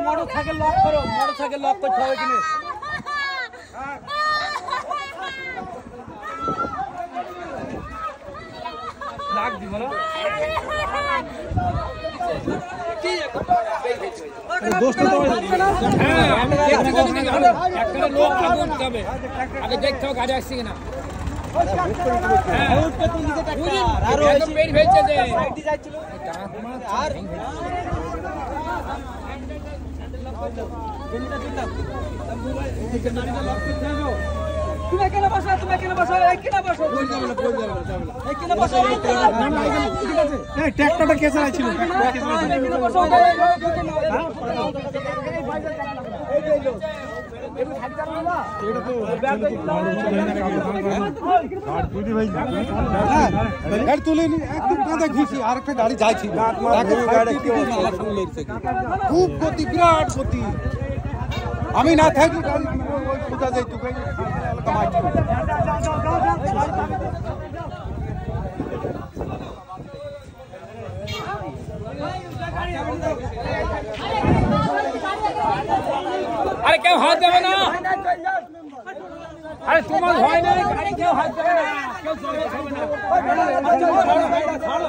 Motorcycle lock করো, motorcycle lock করতে হবে কিনে লাগ দিব না দোস্ত তো হ্যাঁ একটা লোক আগে উঠতে হবে, আগে দেখতে হবে গাড়ি আসছে কিনা। আর পেট ভেজে দে আর তুমি কেন বসো, তুমি কেন বসো, এই কেন বসো, কই যাবে না, কই যাবে না, এই কেন বসো, না না ঠিক আছে, এই ট্রাক্টরটা কে চালাচ্ছিল, ট্রাক্টর কে চালাচ্ছিল, এই কেন বসো, এই এই লো একটু সাইড করো না, এটা তো গাড়ি ভাই হ্যাঁ গাড়ি তুলে নি একদম কাঁধে ঘুষি আর একটা গাড়ি যাইছিল, গাড়ি কি অবস্থা শুনলে খুব গতি, বিরাট গতি, আমি না থাকি গাড়ি ওই কোথা যাইতো কামাই আরে কেউ হাত দেবে না, আরে তোমার ভয় নেই, গাড়ি কেউ হাত দেবে না, কেউ চলে যাবে না, ছাড়ো ছাড়ো